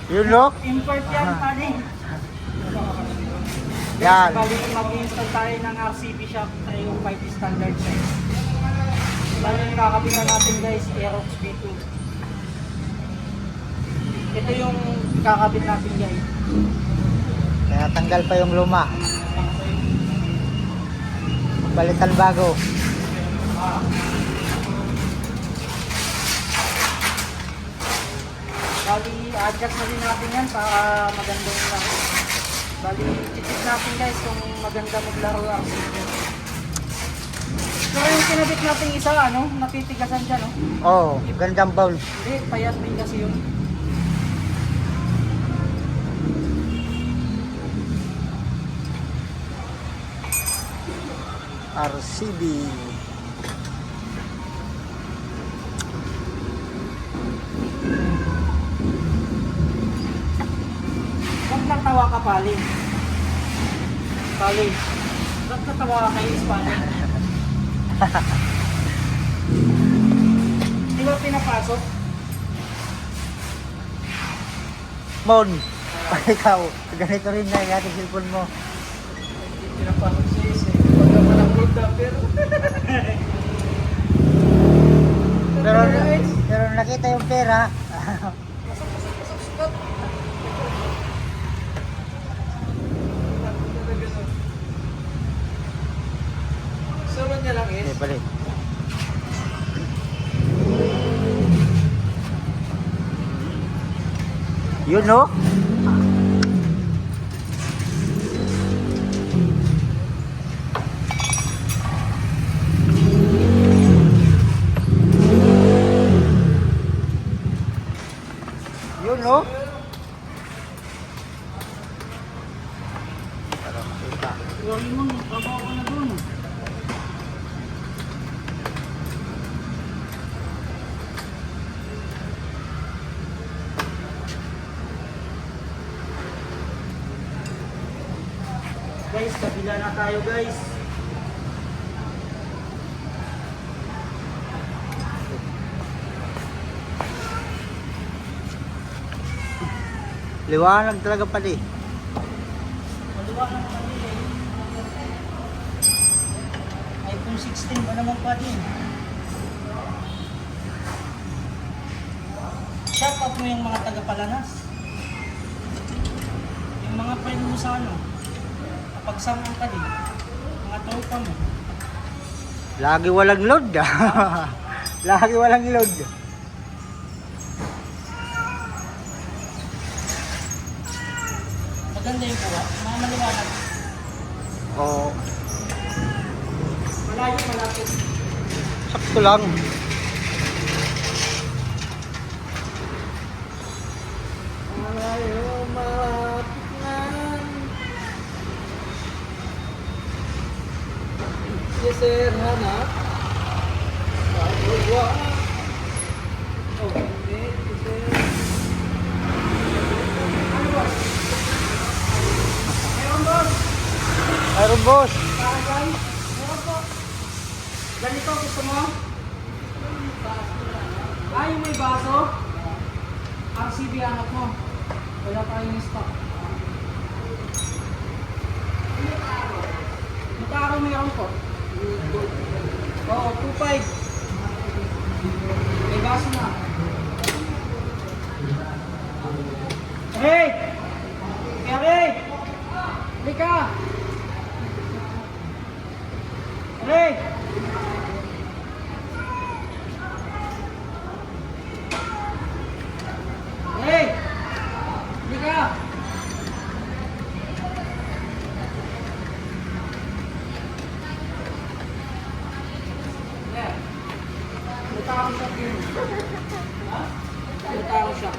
Yun no? Import yan, pare. Yan. Bali, mag-install tayo ng RCB shock tayo yung 5 standard size. Bali, yung kakapitan natin guys, Aerox V2. Ito yung kakabit natin guys. Kaya tanggal pa yung luma. Balitan bago. Bali, adjust na din natin yan para maganda yung laro. Bali, check natin guys kung maganda maglaro RCB. Pero yung kinabit natin isa, ano, natitigasan dyan, no? Oh, gandang bounce. Hindi, payat din kasi yun. RCB. Huwag natawa ka, Pali. Pali, ba't natawa ka kay Hispanic? Di ba pinapasok? Mon, ikaw, ganito rin na yung ating cellphone mo. Pinapasok siya isa. Huwag ka palang punta, pero... Pero nakita yung pera. Sunod niya lang Okay, is. balik. Yun no? Yun no? Parang kita. Huwag mo, babaw ko na dun. Guys, kabila na tayo guys. Liwanag talaga pala eh. Maliwanag na rin eh. iPhone 16 ba naman pa din? Shout out mo yung mga taga-Palanas. Yung mga friend mo sa ano. Kapag sangang ka din. Mga tropa mo. Lagi walang load. Lagi walang load. Maganda yung kuha. Mga maliwanag. Oo. Malayo malapit. Sakto lang. Malayo malapit na. Yes sir, hanap. Pagwa. Oh, hindi. Yes sir. Ano ba? Meron boss. Mayroon boss. Para dyan. Meron po. Ganito gusto mo? Yung may baso. RCB anak mo. Wala tayong stock. Mutaro meron po. Oo, 2.5. May baso na. Hey! Hey! Lika! Hey! Hey! Lika! Yeah. Mutaro siya. Ha? Mutaro siya.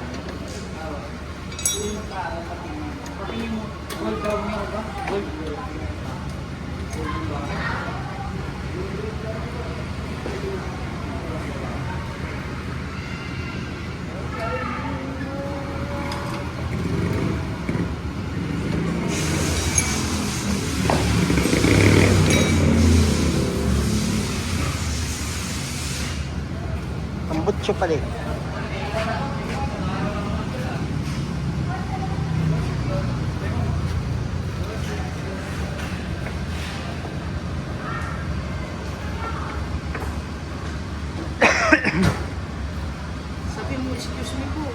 Patingin mo. Gold daw niya ba? Gold. Butcho pala eh. Sabi mo, excuse me po.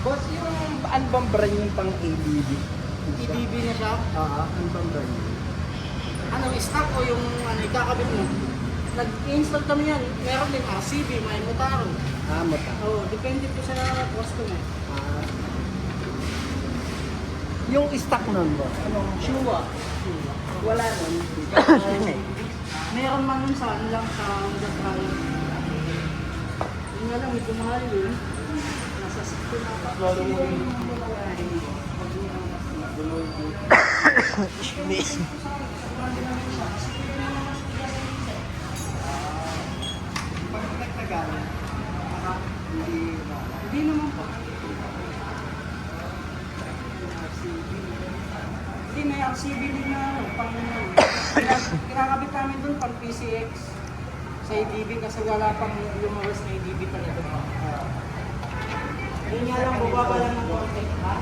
Boss, yung ano bang brand yung pang ABB? EDB na siya. Ano bang brand yun? Ano, stock o yung ano, ikakabit mo? Nag-install kami yan. Meron din RCB, may Motaro. Mata. Oo, depende po sa customer. Ah. Yung stock nun, boss? Ano? Shua. Wala nun. Meron man nun sa ano lang, sa Honda Triumph. Yun nga lang, medyo mahal yun. Nasa 60 na pa. Lalo mo yun. Pag nagtagal, Hindi naman po. Hindi, may RCB din na ano, pang kinakabit namin dun pang PCX sa EDB kasi wala pang lumabas na EDB talaga. Yun nga lang, bubaba lang ng konti. Ha?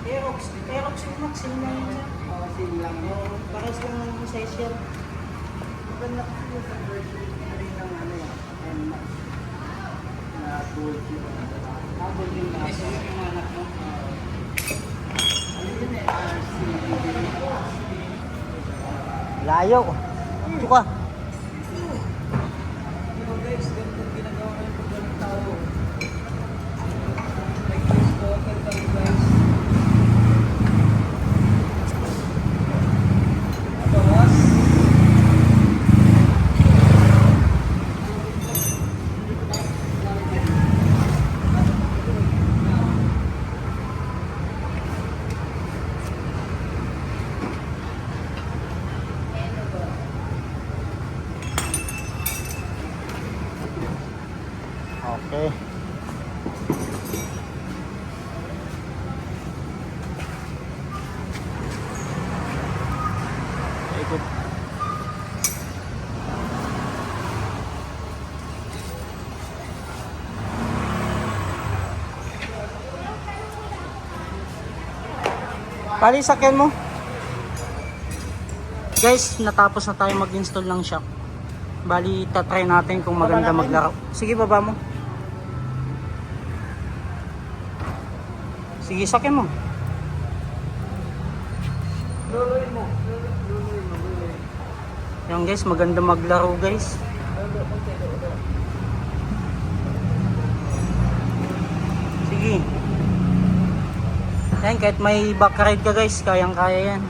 Aerox yung max, yun lang yun siya. Pares lang ng size yan. maganda kasi yung conversion rin ng ano yan, NMAX na gold yun. Habol yung max, yung anak mo. Ano yun eh, RCB. Layo. Ito ka. Pero guys, ganito ginagawa ng pagdating tao. Like this, total kami guys. Bawas. Okay. Ikot. Pali, sakyan mo. Guys, natapos na tayo mag-install ng shock. Bali, tatry natin kung maganda Baba natin. maglaro. Sige, baba mo. Sige, sakyan mo. Luluin mo. Luluin mo. Yan guys, maganda maglaro guys. Sige. Yan, kahit may back ride ka guys, kayang-kaya yan.